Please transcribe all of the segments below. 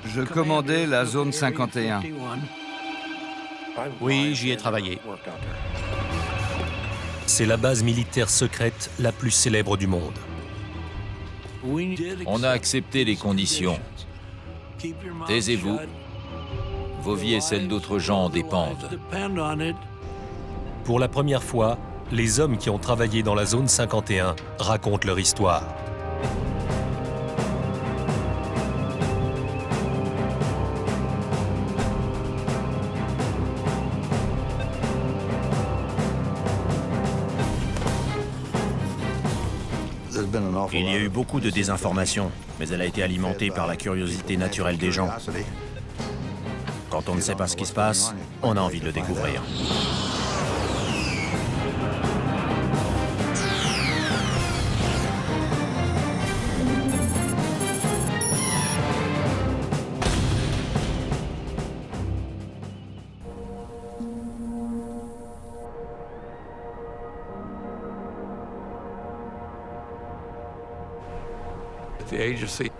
Je commandais la zone 51. Oui, j'y ai travaillé. C'est la base militaire secrète la plus célèbre du monde. On a accepté les conditions. Taisez-vous. Vos vies et celles d'autres gens en dépendent. Pour la première fois, les hommes qui ont travaillé dans la zone 51 racontent leur histoire. Il y a eu beaucoup de désinformation, mais elle a été alimentée par la curiosité naturelle des gens. Quand on ne sait pas ce qui se passe, on a envie de le découvrir.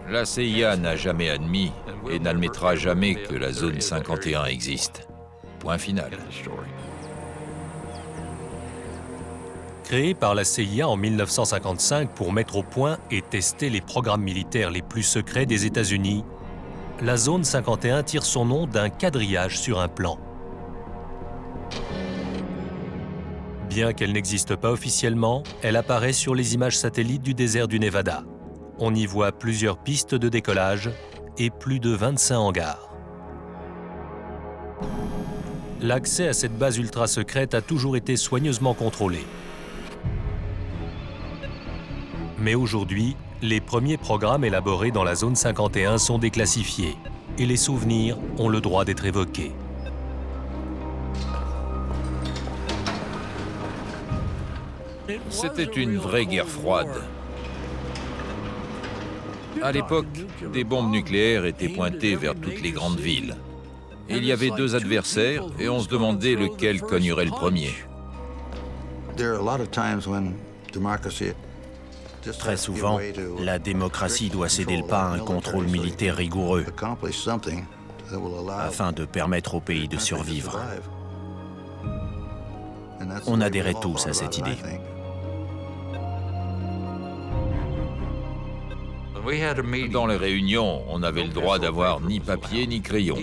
La CIA n'a jamais admis et n'admettra jamais que la zone 51 existe. Point final. Créée par la CIA en 1955 pour mettre au point et tester les programmes militaires les plus secrets des États-Unis, la zone 51 tire son nom d'un quadrillage sur un plan. Bien qu'elle n'existe pas officiellement, elle apparaît sur les images satellites du désert du Nevada. On y voit plusieurs pistes de décollage et plus de 25 hangars. L'accès à cette base ultra secrète a toujours été soigneusement contrôlé. Mais aujourd'hui, les premiers programmes élaborés dans la zone 51 sont déclassifiés et les souvenirs ont le droit d'être évoqués. C'était une vraie guerre froide. À l'époque, des bombes nucléaires étaient pointées vers toutes les grandes villes. Il y avait deux adversaires et on se demandait lequel cognerait le premier. Très souvent, la démocratie doit céder le pas à un contrôle militaire rigoureux afin de permettre au pays de survivre. On adhérait tous à cette idée. Dans les réunions, on n'avait le droit d'avoir ni papier ni crayon.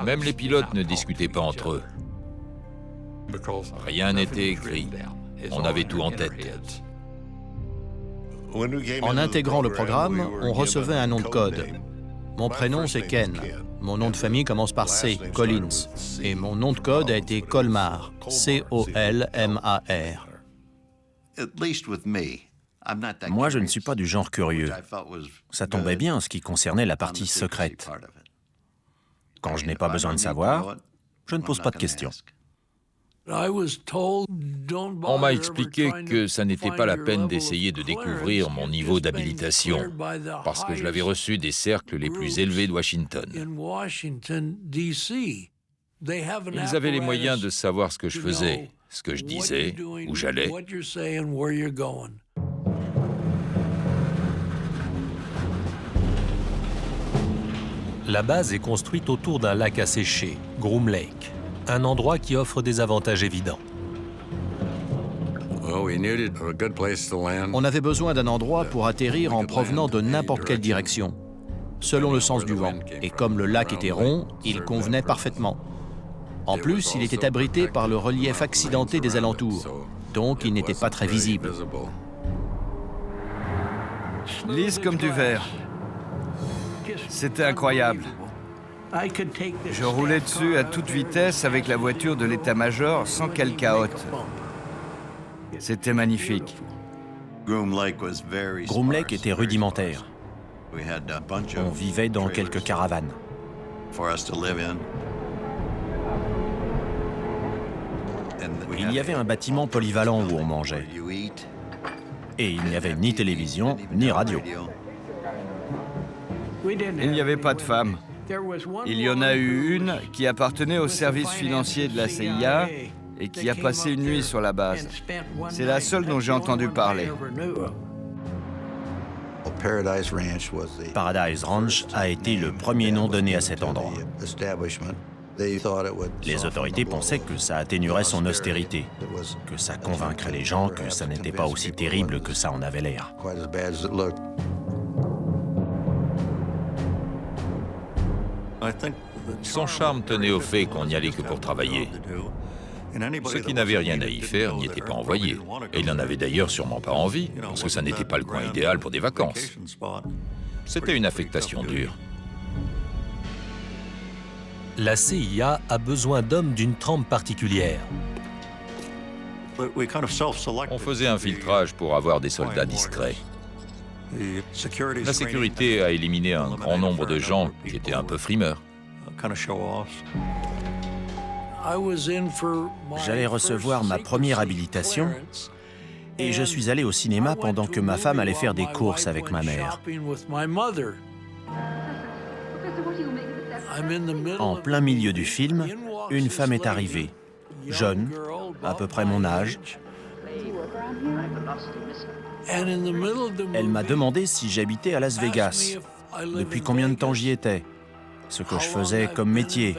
Même les pilotes ne discutaient pas entre eux. Rien n'était écrit. On avait tout en tête. En intégrant le programme, on recevait un nom de code. Mon prénom, c'est Ken. Mon nom de famille commence par C, Collins. Et mon nom de code a été Colmar, C-O-L-M-A-R. Moi, je ne suis pas du genre curieux. Ça tombait bien en ce qui concernait la partie secrète. Quand je n'ai pas besoin de savoir, je ne pose pas de questions. On m'a expliqué que ça n'était pas la peine d'essayer de découvrir mon niveau d'habilitation, parce que je l'avais reçu des cercles les plus élevés de Washington. Ils avaient les moyens de savoir ce que je faisais, ce que je disais, où j'allais. La base est construite autour d'un lac asséché, Groom Lake, un endroit qui offre des avantages évidents. On avait besoin d'un endroit pour atterrir en provenant de n'importe quelle direction, selon le sens du vent. Et comme le lac était rond, il convenait parfaitement. En plus, il était abrité par le relief accidenté des alentours, donc il n'était pas très visible. Lisse comme du verre. C'était incroyable. Je roulais dessus à toute vitesse avec la voiture de l'état-major sans qu'elle cahote. C'était magnifique. Groom Lake était rudimentaire. On vivait dans quelques caravanes. Il y avait un bâtiment polyvalent où on mangeait. Et il n'y avait ni télévision, ni radio. Il n'y avait pas de femmes. Il y en a eu une qui appartenait au service financier de la CIA et qui a passé une nuit sur la base. C'est la seule dont j'ai entendu parler. Paradise Ranch a été le premier nom donné à cet endroit. Les autorités pensaient que ça atténuerait son austérité, que ça convaincrait les gens que ça n'était pas aussi terrible que ça en avait l'air. Son charme tenait au fait qu'on n'y allait que pour travailler. Ceux qui n'avaient rien à y faire n'y étaient pas envoyés. Et ils n'en avaient d'ailleurs sûrement pas envie, parce que ça n'était pas le coin idéal pour des vacances. C'était une affectation dure. La CIA a besoin d'hommes d'une trempe particulière. On faisait un filtrage pour avoir des soldats discrets. La sécurité a éliminé un grand nombre de gens qui étaient un peu frimeurs. J'allais recevoir ma première habilitation et je suis allé au cinéma pendant que ma femme allait faire des courses avec ma mère. En plein milieu du film, une femme est arrivée, jeune, à peu près mon âge. Elle m'a demandé si j'habitais à Las Vegas, depuis combien de temps j'y étais, ce que je faisais comme métier.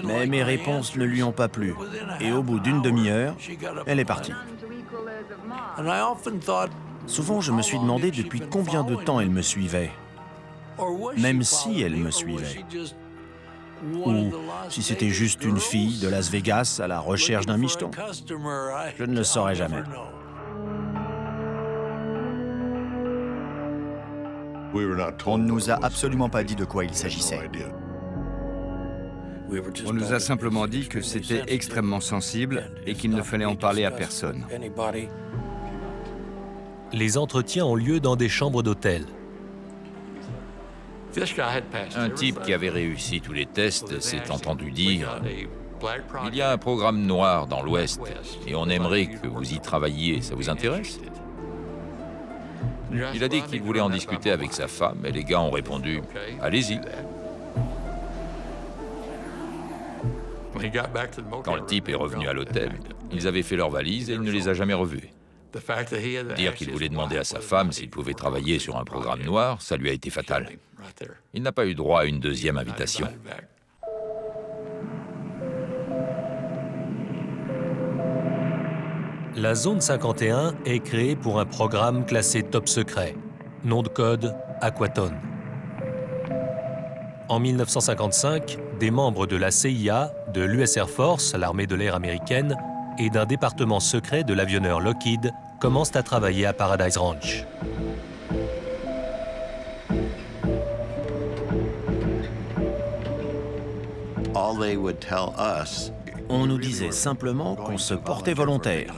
Mais mes réponses ne lui ont pas plu. Et au bout d'une demi-heure, elle est partie. Souvent, je me suis demandé depuis combien de temps elle me suivait, même si elle me suivait. Ou si c'était juste une fille de Las Vegas à la recherche d'un micheton. Je ne le saurais jamais. On ne nous a absolument pas dit de quoi il s'agissait. On nous a simplement dit que c'était extrêmement sensible et qu'il ne fallait en parler à personne. Les entretiens ont lieu dans des chambres d'hôtel. Un type qui avait réussi tous les tests s'est entendu dire « Il y a un programme noir dans l'Ouest et on aimerait que vous y travailliez, ça vous intéresse ?» Il a dit qu'il voulait en discuter avec sa femme et les gars ont répondu « Allez-y ». Quand le type est revenu à l'hôtel, ils avaient fait leurs valises et il ne les a jamais revus. Dire qu'il voulait demander à sa femme s'il pouvait travailler sur un programme noir, ça lui a été fatal. Il n'a pas eu droit à une deuxième invitation. La zone 51 est créée pour un programme classé top secret, nom de code Aquaton. En 1955, des membres de la CIA, de l'US Air Force, l'armée de l'air américaine, et d'un département secret de l'avionneur Lockheed commencent à travailler à Paradise Ranch. On nous disait simplement qu'on se portait volontaire,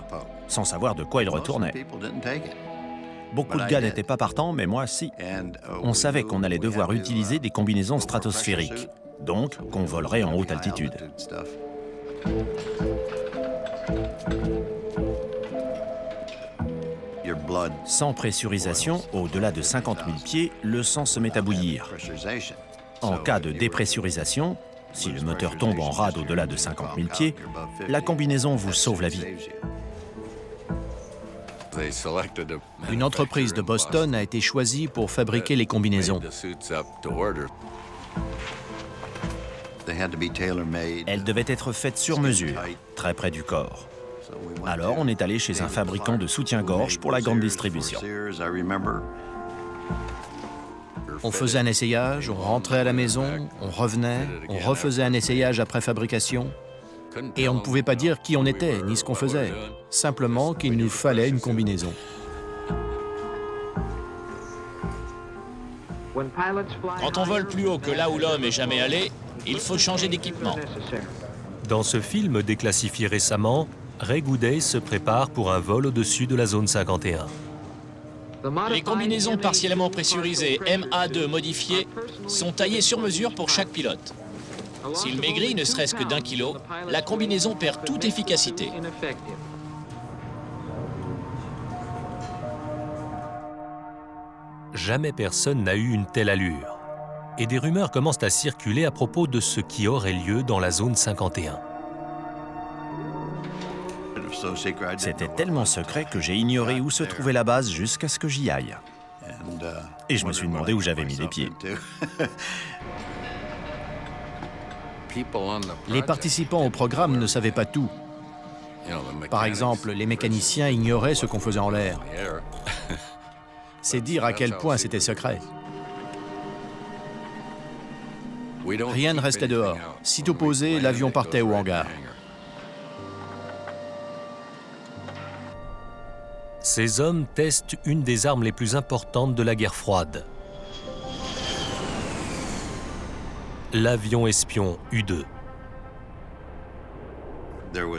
sans savoir de quoi il retournait. Beaucoup de gars n'étaient pas partants, mais moi, si. On savait qu'on allait devoir utiliser des combinaisons stratosphériques, donc qu'on volerait en haute altitude. Sans pressurisation, au-delà de 50 000 pieds, le sang se met à bouillir. En cas de dépressurisation, si le moteur tombe en rade au-delà de 50 000 pieds, la combinaison vous sauve la vie. Une entreprise de Boston a été choisie pour fabriquer les combinaisons. Elles devaient être faites sur mesure, très près du corps. Alors, on est allé chez un fabricant de soutien-gorge pour la grande distribution. On faisait un essayage, on rentrait à la maison, on revenait, on refaisait un essayage après fabrication. Et on ne pouvait pas dire qui on était, ni ce qu'on faisait. Simplement qu'il nous fallait une combinaison. Quand on vole plus haut que là où l'homme est jamais allé, il faut changer d'équipement. Dans ce film déclassifié récemment, Ray Goudet se prépare pour un vol au-dessus de la zone 51. Les combinaisons partiellement pressurisées MA2 modifiées sont taillées sur mesure pour chaque pilote. S'il maigrit ne serait-ce que d'1 kilo, la combinaison perd toute efficacité. Jamais personne n'a eu une telle allure. Et des rumeurs commencent à circuler à propos de ce qui aurait lieu dans la zone 51. C'était tellement secret que j'ai ignoré où se trouvait la base jusqu'à ce que j'y aille. Et je me suis demandé où j'avais mis les pieds. Les participants au programme ne savaient pas tout. Par exemple, les mécaniciens ignoraient ce qu'on faisait en l'air. C'est dire à quel point c'était secret. Rien ne restait dehors. Sitôt posé, l'avion partait au hangar. Ces hommes testent une des armes les plus importantes de la guerre froide. L'avion espion U-2.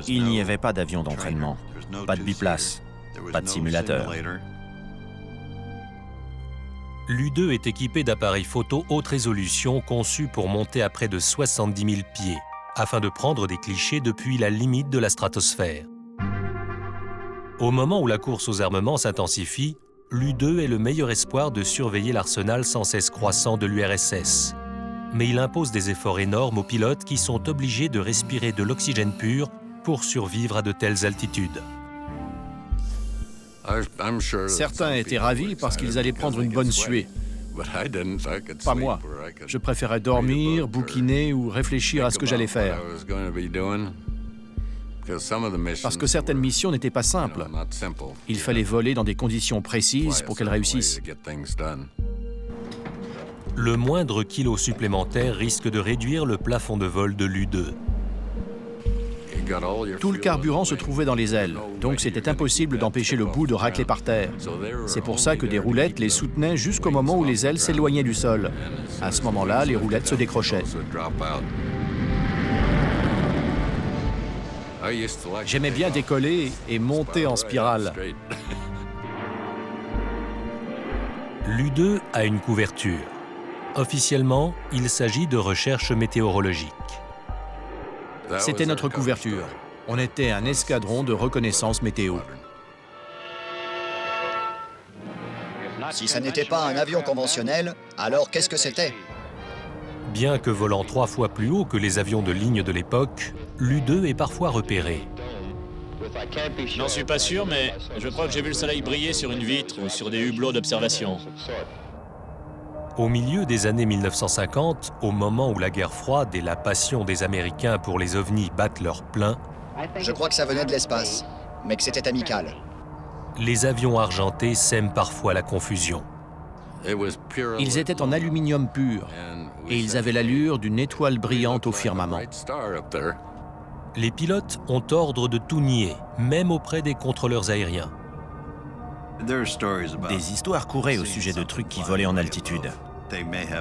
Il n'y avait pas d'avion d'entraînement, pas de biplace, pas de simulateur. L'U-2 est équipé d'appareils photo haute résolution conçus pour monter à près de 70 000 pieds, afin de prendre des clichés depuis la limite de la stratosphère. Au moment où la course aux armements s'intensifie, l'U-2 est le meilleur espoir de surveiller l'arsenal sans cesse croissant de l'URSS. Mais il impose des efforts énormes aux pilotes qui sont obligés de respirer de l'oxygène pur pour survivre à de telles altitudes. Certains étaient ravis parce qu'ils allaient prendre une bonne suée. Pas moi. Je préférais dormir, bouquiner ou réfléchir à ce que j'allais faire. Parce que certaines missions n'étaient pas simples. Il fallait voler dans des conditions précises pour qu'elles réussissent. Le moindre kilo supplémentaire risque de réduire le plafond de vol de l'U-2. Tout le carburant se trouvait dans les ailes, donc c'était impossible d'empêcher le bout de racler par terre. C'est pour ça que des roulettes les soutenaient jusqu'au moment où les ailes s'éloignaient du sol. À ce moment-là, les roulettes se décrochaient. J'aimais bien décoller et monter en spirale. L'U-2 a une couverture. Officiellement, il s'agit de recherche météorologique. C'était notre couverture. On était un escadron de reconnaissance météo. Si ça n'était pas un avion conventionnel, alors qu'est-ce que c'était? Bien que volant 3 fois plus haut que les avions de ligne de l'époque, l'U-2 est parfois repéré. J'en suis pas sûr, mais je crois que j'ai vu le soleil briller sur une vitre ou sur des hublots d'observation. Au milieu des années 1950, au moment où la guerre froide et la passion des Américains pour les ovnis battent leur plein, Je crois que ça venait de l'espace, mais que c'était amical. les avions argentés sèment parfois la confusion. Ils étaient en aluminium pur et ils avaient l'allure d'une étoile brillante au firmament. Les pilotes ont ordre de tout nier, même auprès des contrôleurs aériens. Des histoires couraient au sujet de trucs qui volaient en altitude.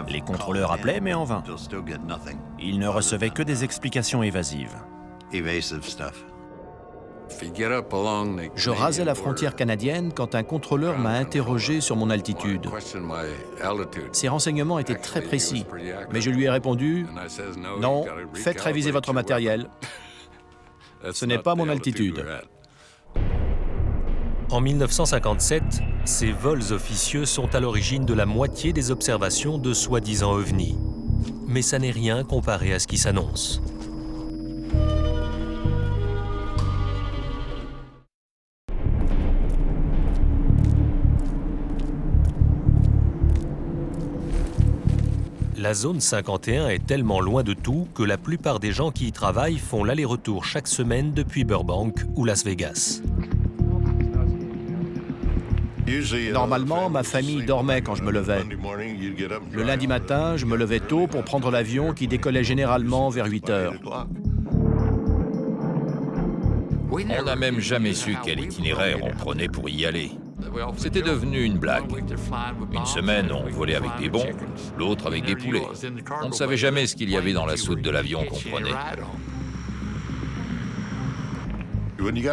Les contrôleurs appelaient, mais en vain. Ils ne recevaient que des explications évasives. Je rasais la frontière canadienne quand un contrôleur m'a interrogé sur mon altitude. Ses renseignements étaient très précis, mais je lui ai répondu « Non, faites réviser votre matériel. Ce n'est pas mon altitude. » En 1957, ces vols officieux sont à l'origine de la moitié des observations de soi-disant ovnis. Mais ça n'est rien comparé à ce qui s'annonce. La zone 51 est tellement loin de tout que la plupart des gens qui y travaillent font l'aller-retour chaque semaine depuis Burbank ou Las Vegas. Normalement, ma famille dormait quand je me levais. Le lundi matin, je me levais tôt pour prendre l'avion qui décollait généralement vers 8 heures. On n'a même jamais su quel itinéraire on prenait pour y aller. C'était devenu une blague. Une semaine, on volait avec des bons, l'autre avec des poulets. On ne savait jamais ce qu'il y avait dans la soute de l'avion qu'on prenait.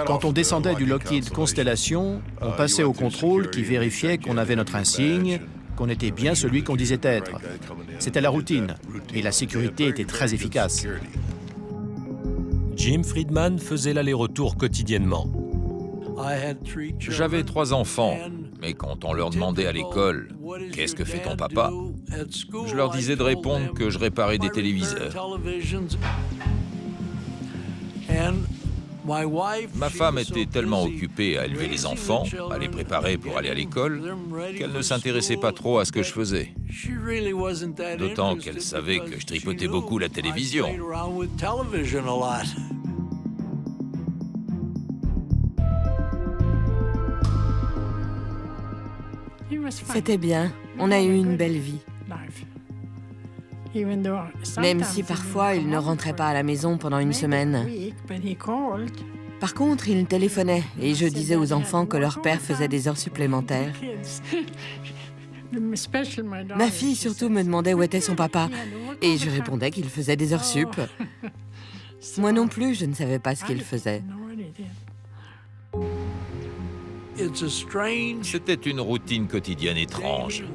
Quand on descendait du Lockheed Constellation, on passait au contrôle qui vérifiait qu'on avait notre insigne, qu'on était bien celui qu'on disait être. C'était la routine, et la sécurité était très efficace. Jim Friedman faisait l'aller-retour quotidiennement. J'avais 3 enfants, mais quand on leur demandait à l'école « Qu'est-ce que fait ton papa ?», je leur disais de répondre que je réparais des téléviseurs. Ma femme était tellement occupée à élever les enfants, à les préparer pour aller à l'école, qu'elle ne s'intéressait pas trop à ce que je faisais. D'autant qu'elle savait que je tripotais beaucoup la télévision. C'était bien, on a eu une belle vie. Même si parfois il ne rentrait pas à la maison pendant une semaine. Par contre, il téléphonait et je disais aux enfants que leur père faisait des heures supplémentaires. Ma fille surtout me demandait où était son papa et je répondais qu'il faisait des heures sup. Moi non plus, je ne savais pas ce qu'il faisait. C'était une routine quotidienne étrange.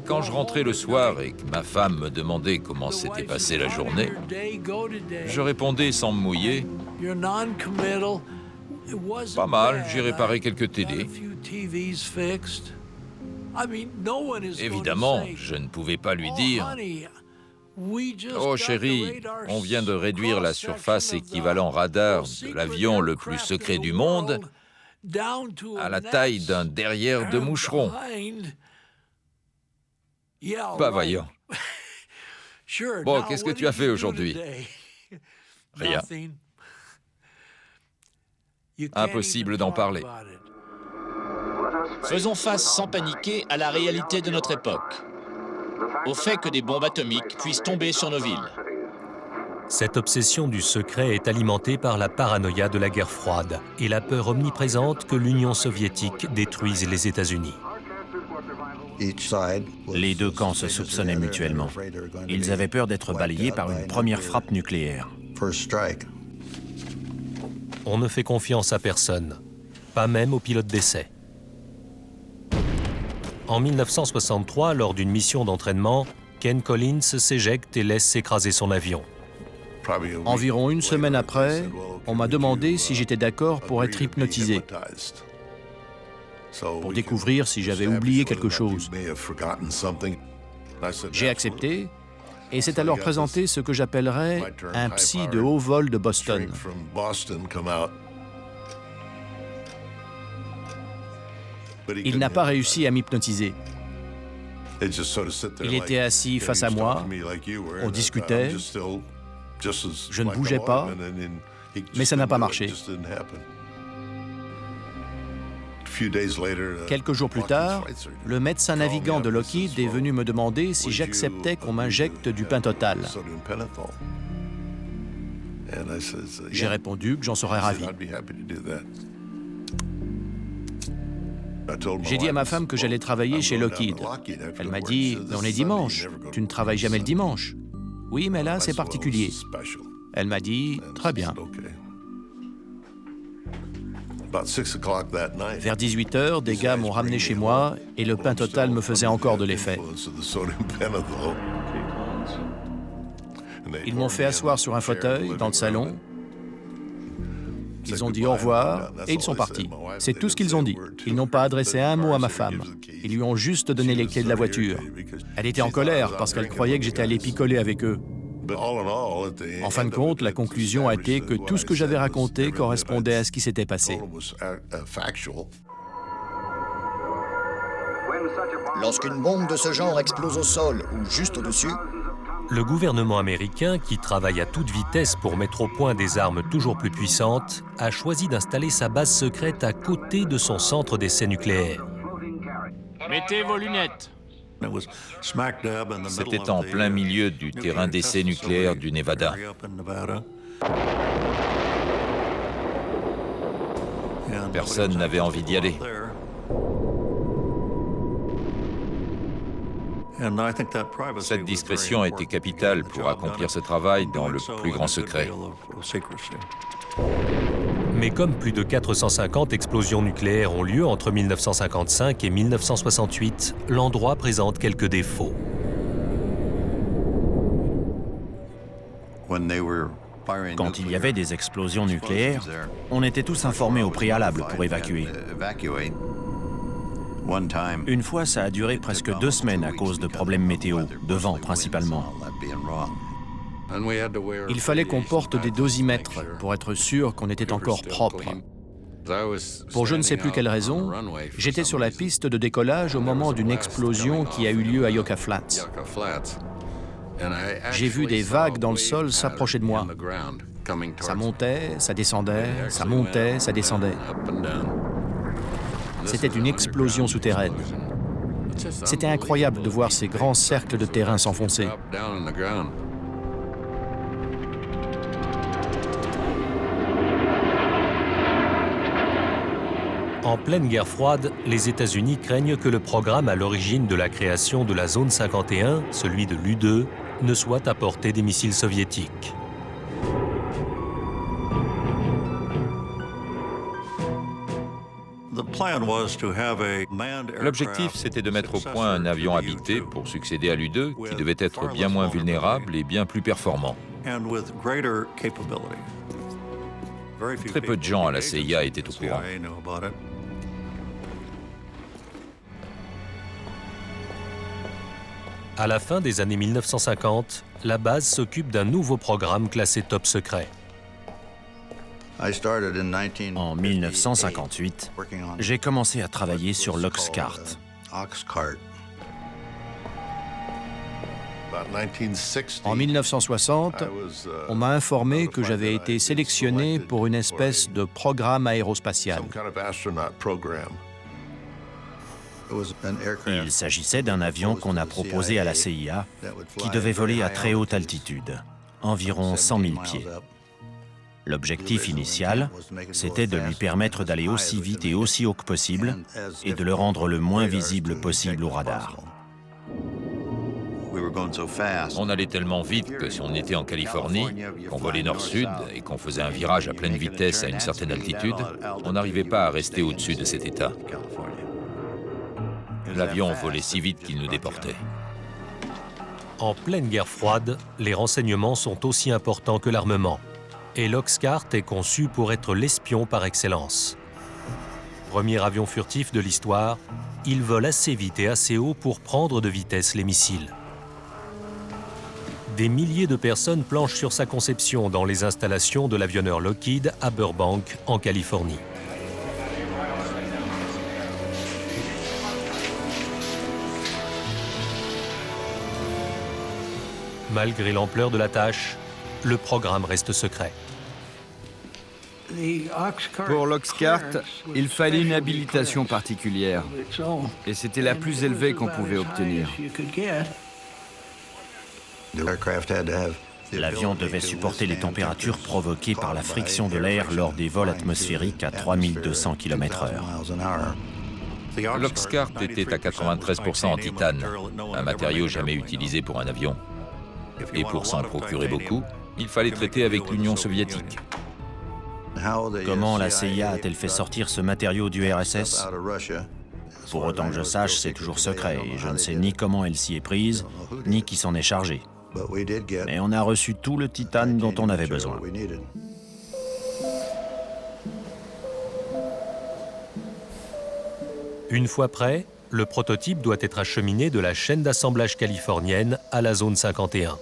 Quand je rentrais le soir et que ma femme me demandait comment s'était passée la journée, je répondais sans me mouiller. Pas mal, j'ai réparé quelques télés. Évidemment, je ne pouvais pas lui dire « Oh chérie, on vient de réduire la surface équivalent radar de l'avion le plus secret du monde à la taille d'un derrière de moucheron. » Bah voyons. Bon, qu'est-ce que tu as fait aujourd'hui? Rien. Impossible d'en parler. Faisons face sans paniquer à la réalité de notre époque, au fait que des bombes atomiques puissent tomber sur nos villes. Cette obsession du secret est alimentée par la paranoïa de la guerre froide et la peur omniprésente que l'Union soviétique détruise les États-Unis. Les deux camps se soupçonnaient mutuellement. Ils avaient peur d'être balayés par une première frappe nucléaire. On ne fait confiance à personne, pas même aux pilotes d'essai. En 1963, lors d'une mission d'entraînement, Ken Collins s'éjecte et laisse s'écraser son avion. Environ une semaine après, on m'a demandé si j'étais d'accord pour être hypnotisé, pour découvrir si j'avais oublié quelque chose. J'ai accepté, et s'est alors présenté ce que j'appellerais un psy de haut vol de Boston. Il n'a pas réussi à m'hypnotiser. Il était assis face à moi, on discutait, je ne bougeais pas, mais ça n'a pas marché. Quelques jours plus tard, le médecin navigant de Lockheed est venu me demander si j'acceptais qu'on m'injecte du pentotal. J'ai répondu que j'en serais ravi. J'ai dit à ma femme que j'allais travailler chez Lockheed. Elle m'a dit « Mais on est dimanche, tu ne travailles jamais le dimanche ». « Oui, mais là, c'est particulier ». Elle m'a dit « Très bien ». Vers 18h, des gars m'ont ramené chez moi et le pentotal me faisait encore de l'effet. Ils m'ont fait asseoir sur un fauteuil dans le salon. Ils ont dit au revoir et ils sont partis. C'est tout ce qu'ils ont dit. Ils n'ont pas adressé un mot à ma femme. Ils lui ont juste donné les clés de la voiture. Elle était en colère parce qu'elle croyait que j'étais allé picoler avec eux. En fin de compte, la conclusion a été que tout ce que j'avais raconté correspondait à ce qui s'était passé. Lorsqu'une bombe de ce genre explose au sol ou juste au-dessus, Le gouvernement américain, qui travaille à toute vitesse pour mettre au point des armes toujours plus puissantes, a choisi d'installer sa base secrète à côté de son centre d'essai nucléaire. Mettez vos lunettes. C'était en plein milieu du terrain d'essai nucléaire du Nevada. Personne n'avait envie d'y aller. Cette discrétion était capitale pour accomplir ce travail dans le plus grand secret. Mais comme plus de 450 explosions nucléaires ont lieu entre 1955 et 1968, l'endroit présente quelques défauts. Quand il y avait des explosions nucléaires, on était tous informés au préalable pour évacuer. Une fois, ça a duré presque 2 semaines à cause de problèmes météo, de vent principalement. Il fallait qu'on porte des dosimètres pour être sûr qu'on était encore propre. Pour je ne sais plus quelle raison, j'étais sur la piste de décollage au moment d'une explosion qui a eu lieu à Yucca Flats. J'ai vu des vagues dans le sol s'approcher de moi. Ça montait, ça descendait, ça montait, ça descendait. C'était une explosion souterraine. C'était incroyable de voir ces grands cercles de terrain s'enfoncer. En pleine guerre froide, les États-Unis craignent que le programme à l'origine de la création de la zone 51, celui de l'U-2, ne soit à portée des missiles soviétiques. L'objectif, c'était de mettre au point un avion habité pour succéder à l'U-2, qui devait être bien moins vulnérable et bien plus performant. Très peu de gens à la CIA étaient au courant. À la fin des années 1950, la base s'occupe d'un nouveau programme classé top secret. En 1958, j'ai commencé à travailler sur l'Oxcart. En 1960, on m'a informé que j'avais été sélectionné pour une espèce de programme aérospatial. Il s'agissait d'un avion qu'on a proposé à la CIA, qui devait voler à très haute altitude, environ 100 000 pieds. L'objectif initial, c'était de lui permettre d'aller aussi vite et aussi haut que possible et de le rendre le moins visible possible au radar. On allait tellement vite que si on était en Californie, qu'on volait nord-sud et qu'on faisait un virage à pleine vitesse à une certaine altitude, on n'arrivait pas à rester au-dessus de cet état. L'avion volait si vite qu'il nous déportait. En pleine guerre froide, les renseignements sont aussi importants que l'armement. Et l'Oxcart est conçu pour être l'espion par excellence. Premier avion furtif de l'histoire, il vole assez vite et assez haut pour prendre de vitesse les missiles. Des milliers de personnes planchent sur sa conception dans les installations de l'avionneur Lockheed à Burbank, en Californie. Malgré l'ampleur de la tâche, le programme reste secret. Pour l'Oxcart, il fallait une habilitation particulière. Et c'était la plus élevée qu'on pouvait obtenir. L'avion devait supporter les températures provoquées par la friction de l'air lors des vols atmosphériques à 3200 km/h. L'Oxcart était à 93% en titane, un matériau jamais utilisé pour un avion. Et pour s'en procurer beaucoup, il fallait traiter avec l'Union soviétique. Comment la CIA a-t-elle fait sortir ce matériau du RSS? Pour autant que je sache, c'est toujours secret et je ne sais ni comment elle s'y est prise, ni qui s'en est chargé. Mais on a reçu tout le titane dont on avait besoin. Une fois prêt, le prototype doit être acheminé de la chaîne d'assemblage californienne à la zone 51.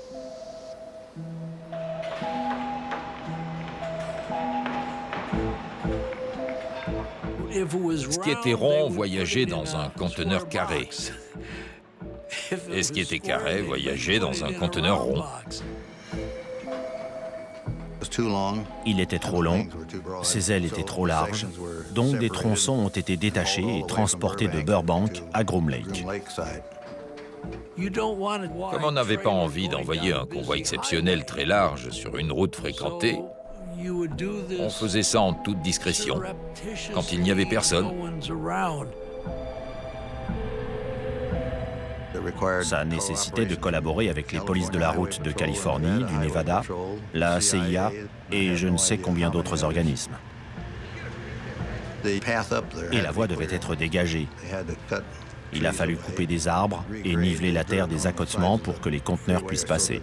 Ce qui était rond voyageait dans un conteneur carré. Et ce qui était carré voyageait dans un conteneur rond. Il était trop long, ses ailes étaient trop larges, donc des tronçons ont été détachés et transportés de Burbank à Groom Lake. Comme on n'avait pas envie d'envoyer un convoi exceptionnel très large sur une route fréquentée, on faisait ça en toute discrétion, quand il n'y avait personne. Ça nécessitait de collaborer avec les polices de la route de Californie, du Nevada, la CIA et je ne sais combien d'autres organismes. Et la voie devait être dégagée. Il a fallu couper des arbres et niveler la terre des accotements pour que les conteneurs puissent passer.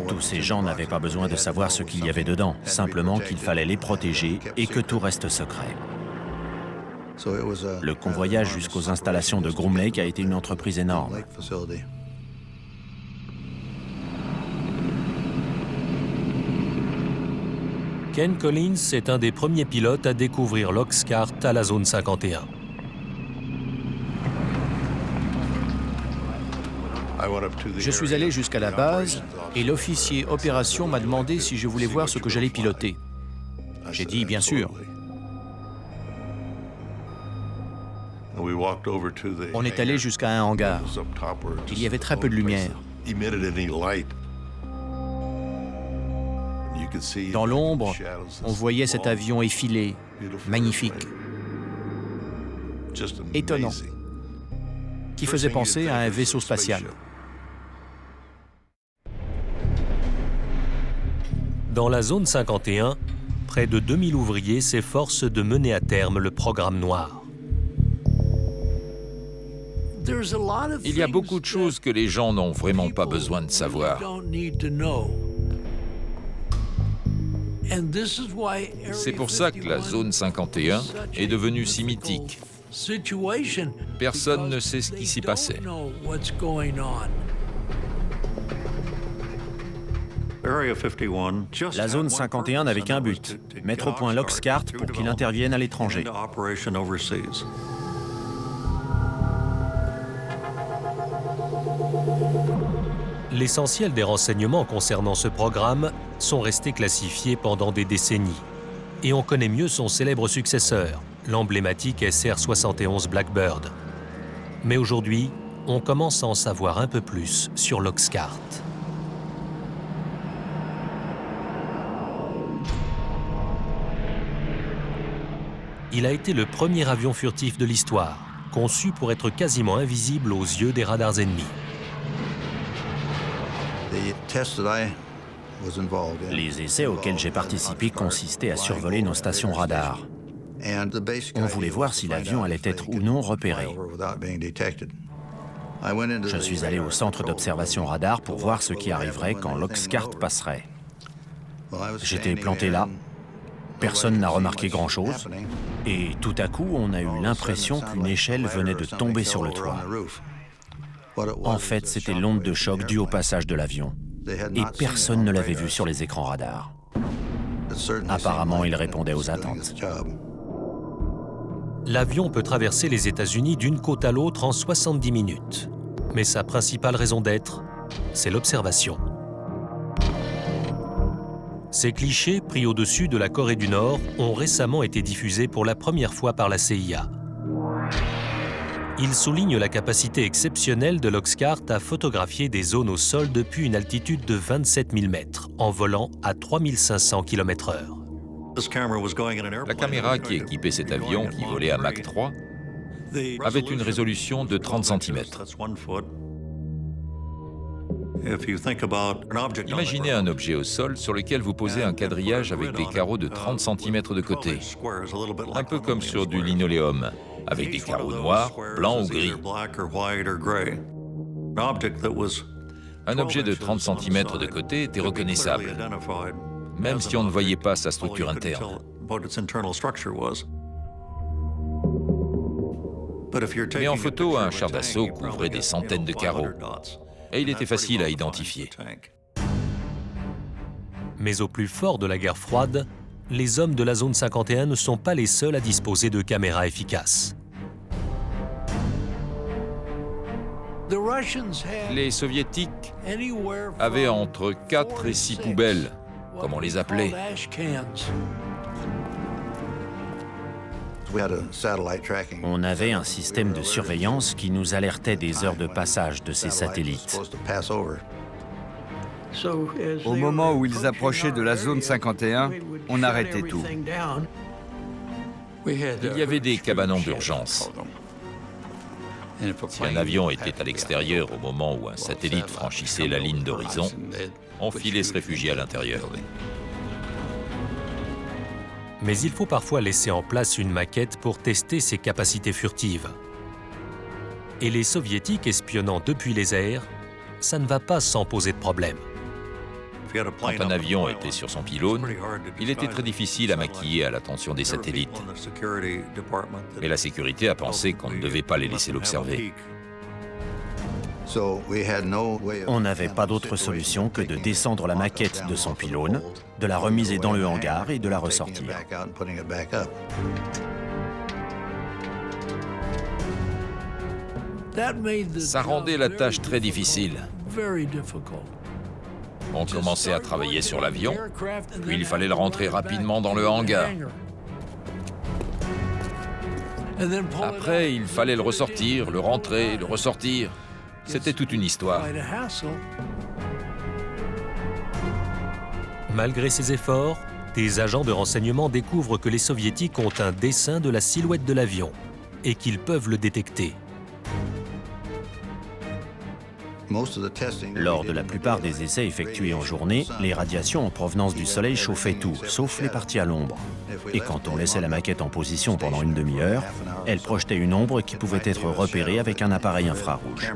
Tous ces gens n'avaient pas besoin de savoir ce qu'il y avait dedans, simplement qu'il fallait les protéger et que tout reste secret. Le convoyage jusqu'aux installations de Groom Lake a été une entreprise énorme. Ken Collins est un des premiers pilotes à découvrir l'Oxcart à la zone 51. Je suis allé jusqu'à la base et l'officier opération m'a demandé si je voulais voir ce que j'allais piloter. J'ai dit bien sûr. On est allé jusqu'à un hangar. Il y avait très peu de lumière. Dans l'ombre, on voyait cet avion effilé, magnifique, étonnant, qui faisait penser à un vaisseau spatial. Dans la zone 51, près de 2000 ouvriers s'efforcent de mener à terme le programme noir. Il y a beaucoup de choses que les gens n'ont vraiment pas besoin de savoir. C'est pour ça que la zone 51 est devenue si mythique. Personne ne sait ce qui s'y passait. La zone 51 n'avait qu'un but, mettre au point l'Oxcart pour qu'il intervienne à l'étranger. L'essentiel des renseignements concernant ce programme sont restés classifiés pendant des décennies. Et on connaît mieux son célèbre successeur, l'emblématique SR-71 Blackbird. Mais aujourd'hui, on commence à en savoir un peu plus sur l'Oxcart. Il a été le premier avion furtif de l'histoire, conçu pour être quasiment invisible aux yeux des radars ennemis. Les essais auxquels j'ai participé consistaient à survoler nos stations radars. On voulait voir si l'avion allait être ou non repéré. Je suis allé au centre d'observation radar pour voir ce qui arriverait quand l'Oxcart passerait. J'étais planté là. Personne n'a remarqué grand-chose. Et tout à coup, on a eu l'impression qu'une échelle venait de tomber sur le toit. En fait, c'était l'onde de choc due au passage de l'avion. Et personne ne l'avait vu sur les écrans radars. Apparemment, il répondait aux attentes. L'avion peut traverser les États-Unis d'une côte à l'autre en 70 minutes. Mais sa principale raison d'être, c'est l'observation. Ces clichés, pris au-dessus de la Corée du Nord, ont récemment été diffusés pour la première fois par la CIA. Ils soulignent la capacité exceptionnelle de l'Oxcart à photographier des zones au sol depuis une altitude de 27 000 mètres, en volant à 3500 km/h. La caméra qui équipait cet avion, qui volait à Mach 3, avait une résolution de 30 cm. Imaginez un objet au sol sur lequel vous posez un quadrillage avec des carreaux de 30 cm de côté, un peu comme sur du linoléum, avec des carreaux noirs, blancs ou gris. Un objet de 30 cm de côté était reconnaissable, même si on ne voyait pas sa structure interne. Mais en photo, un char d'assaut couvrait des centaines de carreaux, et il était facile à identifier. Mais au plus fort de la guerre froide, les hommes de la zone 51 ne sont pas les seuls à disposer de caméras efficaces. Les Soviétiques avaient entre 4 et 6 poubelles, comme on les appelait. On avait un système de surveillance qui nous alertait des heures de passage de ces satellites. Au moment où ils approchaient de la zone 51, on arrêtait tout. Il y avait des cabanons d'urgence. Si un avion était à l'extérieur au moment où un satellite franchissait la ligne d'horizon, on filait se réfugier à l'intérieur. Mais il faut parfois laisser en place une maquette pour tester ses capacités furtives. Et les Soviétiques espionnant depuis les airs, ça ne va pas sans poser de problème. Quand un avion était sur son pylône, il était très difficile à maquiller à l'attention des satellites. Mais la sécurité a pensé qu'on ne devait pas les laisser l'observer. On n'avait pas d'autre solution que de descendre la maquette de son pylône, de la remiser dans le hangar et de la ressortir. Ça rendait la tâche très difficile. On commençait à travailler sur l'avion, puis il fallait le rentrer rapidement dans le hangar. Après, il fallait le ressortir, le rentrer, le ressortir. C'était toute une histoire. Malgré ces efforts, des agents de renseignement découvrent que les Soviétiques ont un dessin de la silhouette de l'avion et qu'ils peuvent le détecter. Lors de la plupart des essais effectués en journée, les radiations en provenance du Soleil chauffaient tout, sauf les parties à l'ombre. Et quand on laissait la maquette en position pendant une demi-heure, elle projetait une ombre qui pouvait être repérée avec un appareil infrarouge.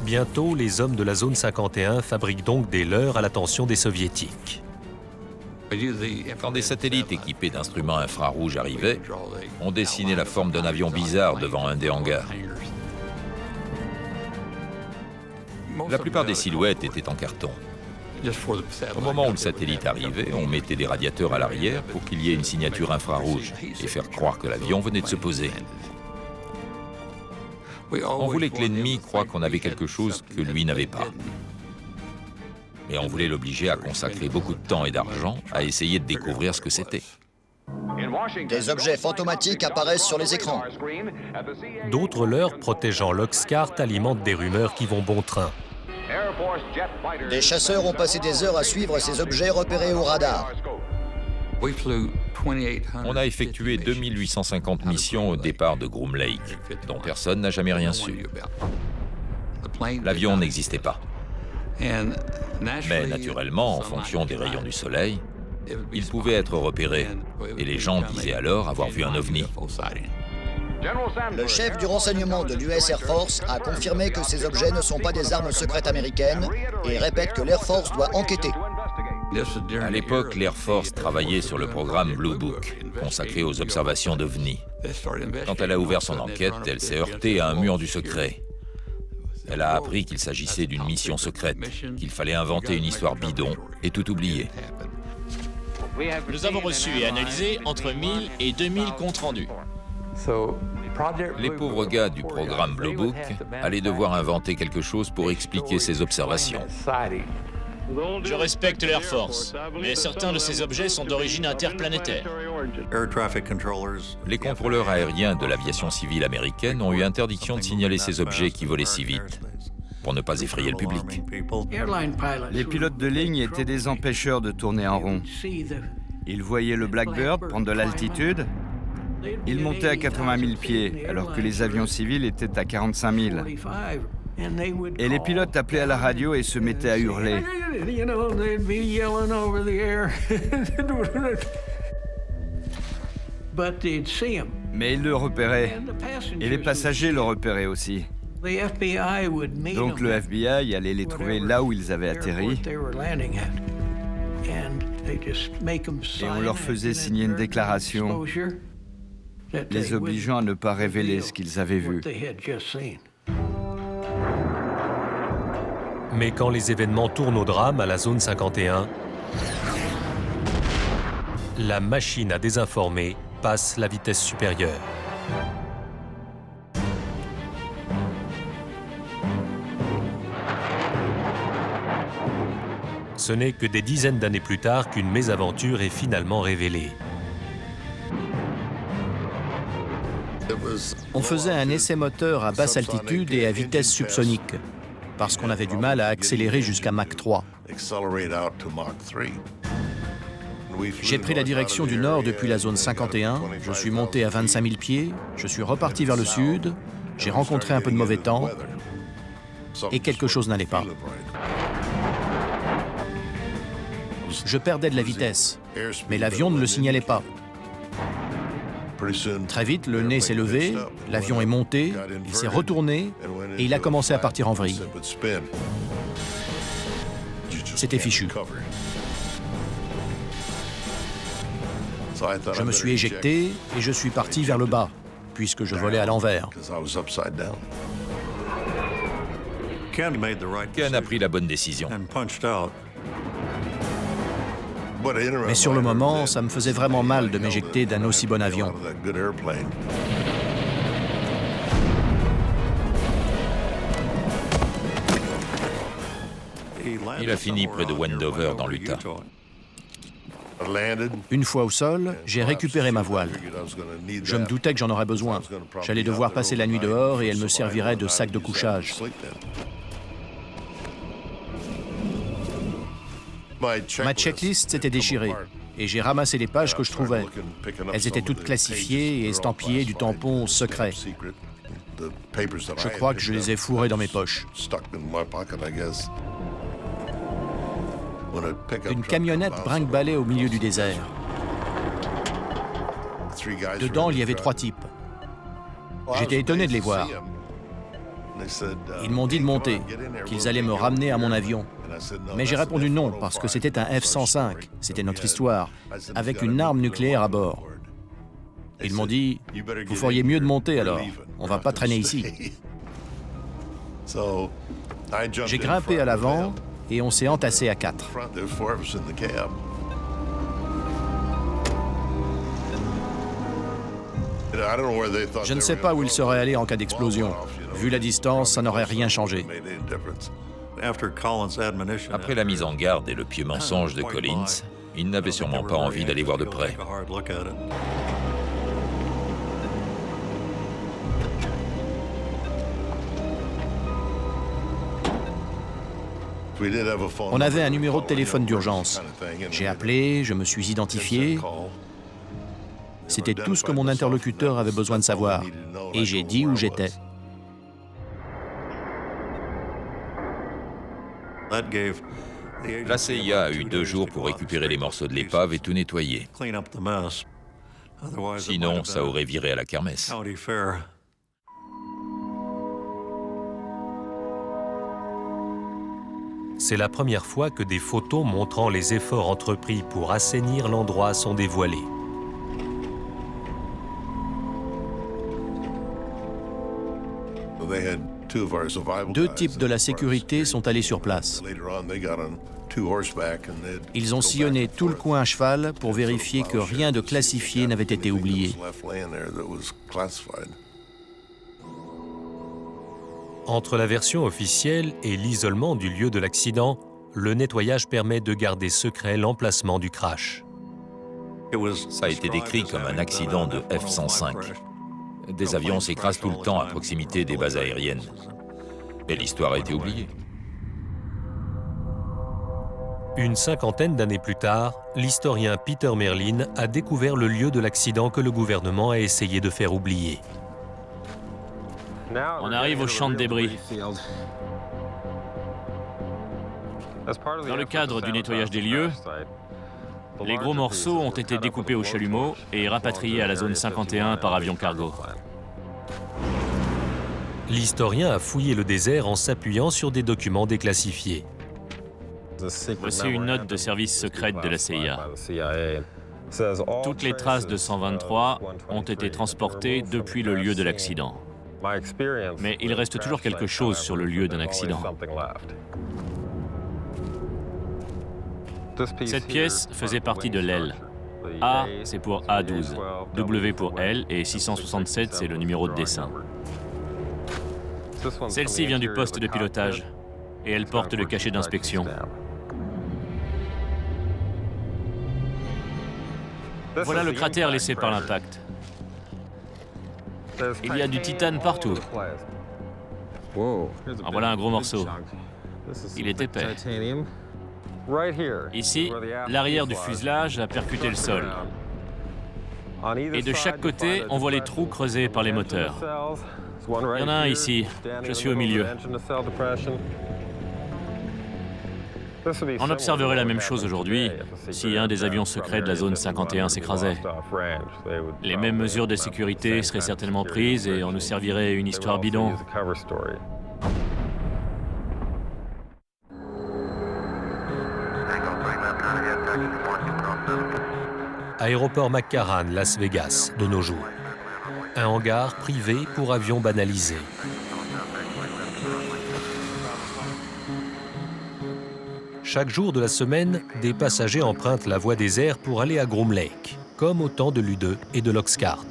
Bientôt, les hommes de la zone 51 fabriquent donc des leurres à l'attention des Soviétiques. Quand des satellites équipés d'instruments infrarouges arrivaient, on dessinait la forme d'un avion bizarre devant un des hangars. La plupart des silhouettes étaient en carton. Au moment où le satellite arrivait, on mettait des radiateurs à l'arrière pour qu'il y ait une signature infrarouge et faire croire que l'avion venait de se poser. On voulait que l'ennemi croie qu'on avait quelque chose que lui n'avait pas. Et on voulait l'obliger à consacrer beaucoup de temps et d'argent à essayer de découvrir ce que c'était. Des objets fantomatiques apparaissent sur les écrans. D'autres leurres protégeant l'Oxcart alimentent des rumeurs qui vont bon train. Des chasseurs ont passé des heures à suivre ces objets repérés au radar. On a effectué 2850 missions au départ de Groom Lake, dont personne n'a jamais rien su. L'avion n'existait pas. Mais naturellement, en fonction des rayons du soleil, il pouvait être repéré, et les gens disaient alors avoir vu un ovni. Le chef du renseignement de l'US Air Force a confirmé que ces objets ne sont pas des armes secrètes américaines et répète que l'Air Force doit enquêter. À l'époque, l'Air Force travaillait sur le programme Blue Book, consacré aux observations d'ovnis. Quand elle a ouvert son enquête, elle s'est heurtée à un mur du secret. Elle a appris qu'il s'agissait d'une mission secrète, qu'il fallait inventer une histoire bidon et tout oublier. Nous avons reçu et analysé entre 1000 et 2000 comptes rendus. Les pauvres gars du programme Blue Book allaient devoir inventer quelque chose pour expliquer ces observations. Je respecte l'Air Force, mais certains de ces objets sont d'origine interplanétaire. Les contrôleurs aériens de l'aviation civile américaine ont eu interdiction de signaler ces objets qui volaient si vite, pour ne pas effrayer le public. Les pilotes de ligne étaient des empêcheurs de tourner en rond. Ils voyaient le Blackbird prendre de l'altitude. Ils montaient à 80 000 pieds, alors que les avions civils étaient à 45 000. Et les pilotes appelaient à la radio et se mettaient à hurler. Mais ils le repéraient. Et les passagers le repéraient aussi. Donc le FBI allait les trouver là où ils avaient atterri. Et on leur faisait signer une déclaration les obligeant à ne pas révéler ce qu'ils avaient vu. Mais quand les événements tournent au drame à la zone 51, la machine à désinformer passe la vitesse supérieure. Ce n'est que des dizaines d'années plus tard qu'une mésaventure est finalement révélée. On faisait un essai moteur à basse altitude et à vitesse subsonique, parce qu'on avait du mal à accélérer jusqu'à Mach 3. J'ai pris la direction du nord depuis la zone 51, je suis monté à 25 000 pieds, je suis reparti vers le sud, j'ai rencontré un peu de mauvais temps, et quelque chose n'allait pas. Je perdais de la vitesse, mais l'avion ne le signalait pas. Très vite, le nez s'est levé, l'avion est monté, il s'est retourné et il a commencé à partir en vrille. c'était fichu. Je me suis éjecté et je suis parti vers le bas, puisque je volais à l'envers. Ken a pris la bonne décision. Mais sur le moment, ça me faisait vraiment mal de m'éjecter d'un aussi bon avion. Il a fini près de Wendover, dans l'Utah. Une fois au sol, j'ai récupéré ma voile. Je me doutais que j'en aurais besoin. J'allais devoir passer la nuit dehors et elle me servirait de sac de couchage. Ma checklist s'était déchirée et j'ai ramassé les pages que je trouvais. Elles étaient toutes classifiées et estampillées du tampon « secret ». Je crois que je les ai fourrées dans mes poches. Une camionnette brinque-ballait au milieu du désert. Dedans, il y avait 3 types. J'étais étonné de les voir. Ils m'ont dit de monter, qu'ils allaient me ramener à mon avion. Mais j'ai répondu non, parce que c'était un F-105, c'était notre histoire, avec une arme nucléaire à bord. Ils m'ont dit, « Vous feriez mieux de monter alors, on va pas traîner ici. » J'ai grimpé à l'avant et on s'est entassé à 4. Je ne sais pas où il serait allé en cas d'explosion. Vu la distance, ça n'aurait rien changé. Après la mise en garde et le pieux mensonge de Collins, il n'avait sûrement pas envie d'aller voir de près. On avait un numéro de téléphone d'urgence. J'ai appelé, je me suis identifié. C'était tout ce que mon interlocuteur avait besoin de savoir. Et j'ai dit où j'étais. La CIA a eu 2 jours pour récupérer les morceaux de l'épave et tout nettoyer. Sinon, ça aurait viré à la kermesse. C'est la première fois que des photos montrant les efforts entrepris pour assainir l'endroit sont dévoilées. Deux types de la sécurité sont allés sur place. Ils ont sillonné tout le coin à cheval pour vérifier que rien de classifié n'avait été oublié. Entre la version officielle et l'isolement du lieu de l'accident, le nettoyage permet de garder secret l'emplacement du crash. Ça a été décrit comme un accident de F-105. Des avions s'écrasent tout le temps à proximité des bases aériennes. Et l'histoire a été oubliée. Une 50aine d'années plus tard, l'historien Peter Merlin a découvert le lieu de l'accident que le gouvernement a essayé de faire oublier. On arrive au champ de débris. Dans le cadre du nettoyage des lieux, les gros morceaux ont été découpés au chalumeau et rapatriés à la zone 51 par avion cargo. L'historien a fouillé le désert en s'appuyant sur des documents déclassifiés. Voici une note de service secrète de la CIA. Toutes les traces de 123 ont été transportées depuis le lieu de l'accident. Mais il reste toujours quelque chose sur le lieu d'un accident. Cette pièce faisait partie de l'aile. A, c'est pour A12, W pour L et 667, c'est le numéro de dessin. Celle-ci vient du poste de pilotage et elle porte le cachet d'inspection. Voilà le cratère laissé par l'impact. Il y a du titane partout. En voilà un gros morceau. Il est épais. Ici, l'arrière du fuselage a percuté le sol. Et de chaque côté, on voit les trous creusés par les moteurs. Il y en a un ici. Je suis au milieu. On observerait la même chose aujourd'hui si un des avions secrets de la zone 51 s'écrasait. Les mêmes mesures de sécurité seraient certainement prises et on nous servirait une histoire bidon. Aéroport McCarran, Las Vegas, de nos jours. Un hangar privé pour avions banalisés. Chaque jour de la semaine, des passagers empruntent la voie des airs pour aller à Groom Lake, comme au temps de l'U-2 et de l'Oxcart.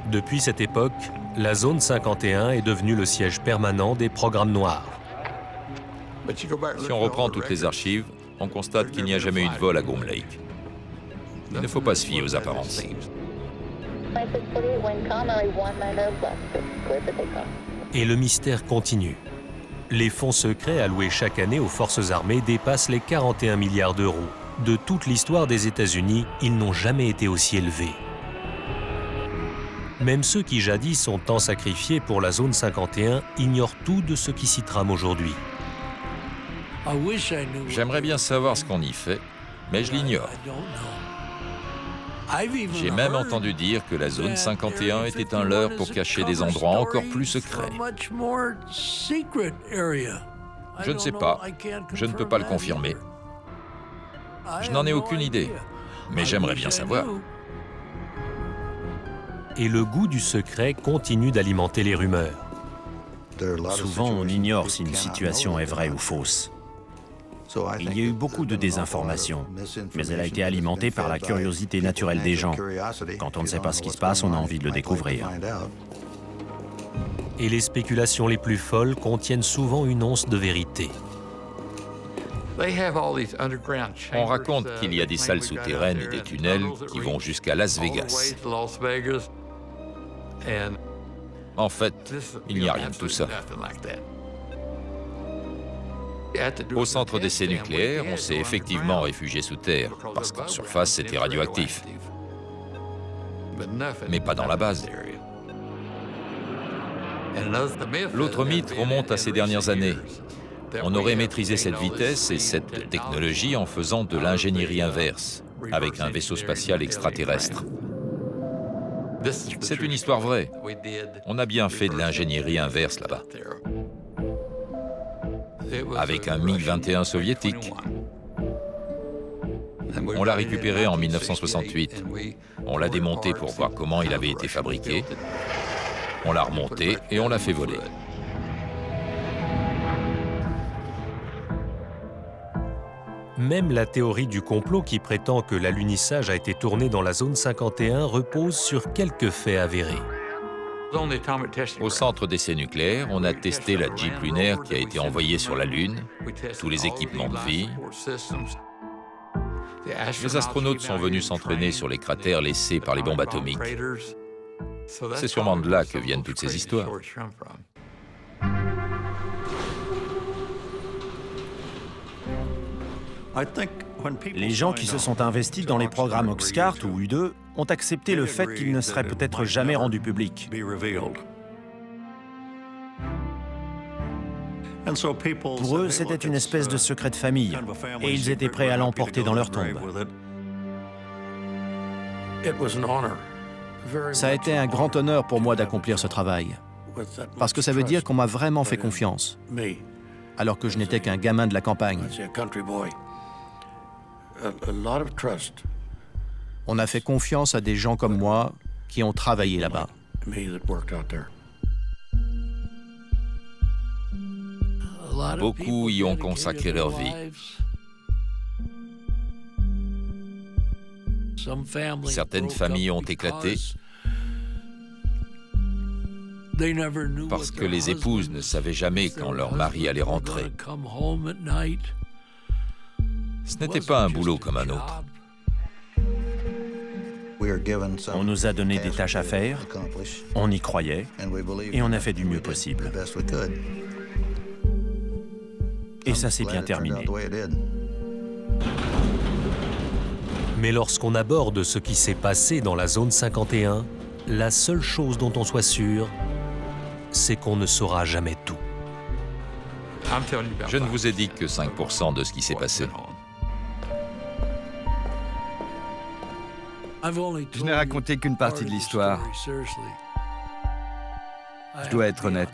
Depuis cette époque, la zone 51 est devenue le siège permanent des programmes noirs. Si on reprend toutes les archives, on constate qu'il n'y a jamais eu de vol à Groom Lake. Il ne faut pas se fier aux apparences. Et le mystère continue. Les fonds secrets alloués chaque année aux forces armées dépassent les 41 milliards d'euros. De toute l'histoire des États-Unis, ils n'ont jamais été aussi élevés. Même ceux qui jadis ont tant sacrifié pour la zone 51 ignorent tout de ce qui s'y trame aujourd'hui. J'aimerais bien savoir ce qu'on y fait, mais je l'ignore. J'ai même entendu dire que la zone 51 était un leurre pour cacher des endroits encore plus secrets. Je ne sais pas, je ne peux pas le confirmer. Je n'en ai aucune idée, mais j'aimerais bien savoir. Et le goût du secret continue d'alimenter les rumeurs. Souvent, on ignore si une situation est vraie ou fausse. Il y a eu beaucoup de désinformation, mais elle a été alimentée par la curiosité naturelle des gens. Quand on ne sait pas ce qui se passe, on a envie de le découvrir. Et les spéculations les plus folles contiennent souvent une once de vérité. On raconte qu'il y a des salles souterraines et des tunnels qui vont jusqu'à Las Vegas. En fait, il n'y a rien de tout ça. Au centre d'essais nucléaires, on s'est effectivement réfugié sous terre, parce qu'en surface, c'était radioactif. Mais pas dans la base. L'autre mythe remonte à ces dernières années. On aurait maîtrisé cette vitesse et cette technologie en faisant de l'ingénierie inverse, avec un vaisseau spatial extraterrestre. C'est une histoire vraie. On a bien fait de l'ingénierie inverse là-bas. Avec un MiG-21 soviétique. On l'a récupéré en 1968. On l'a démonté pour voir comment il avait été fabriqué. On l'a remonté et on l'a fait voler. Même la théorie du complot qui prétend que l'alunissage a été tourné dans la zone 51 repose sur quelques faits avérés. Au centre d'essais nucléaires, on a testé la Jeep lunaire qui a été envoyée sur la Lune, tous les équipements de vie. Les astronautes sont venus s'entraîner sur les cratères laissés par les bombes atomiques. C'est sûrement de là que viennent toutes ces histoires. Les gens qui se sont investis dans les programmes Oxcart ou U-2 ont accepté le fait qu'ils ne seraient peut-être jamais rendus publics. Pour eux, c'était une espèce de secret de famille, et ils étaient prêts à l'emporter dans leur tombe. Ça a été un grand honneur pour moi d'accomplir ce travail, parce que ça veut dire qu'on m'a vraiment fait confiance, alors que je n'étais qu'un gamin de la campagne. On a fait confiance à des gens comme moi qui ont travaillé là-bas. Beaucoup y ont consacré leur vie. Certaines familles ont éclaté parce que les épouses ne savaient jamais quand leur mari allait rentrer. Ce n'était pas un boulot comme un autre. On nous a donné des tâches à faire, on y croyait, et on a fait du mieux possible. Et ça s'est bien terminé. Mais lorsqu'on aborde ce qui s'est passé dans la zone 51, la seule chose dont on soit sûr, c'est qu'on ne saura jamais tout. Je ne vous ai dit que 5% de ce qui s'est passé. Je n'ai raconté qu'une partie de l'histoire. Je dois être honnête.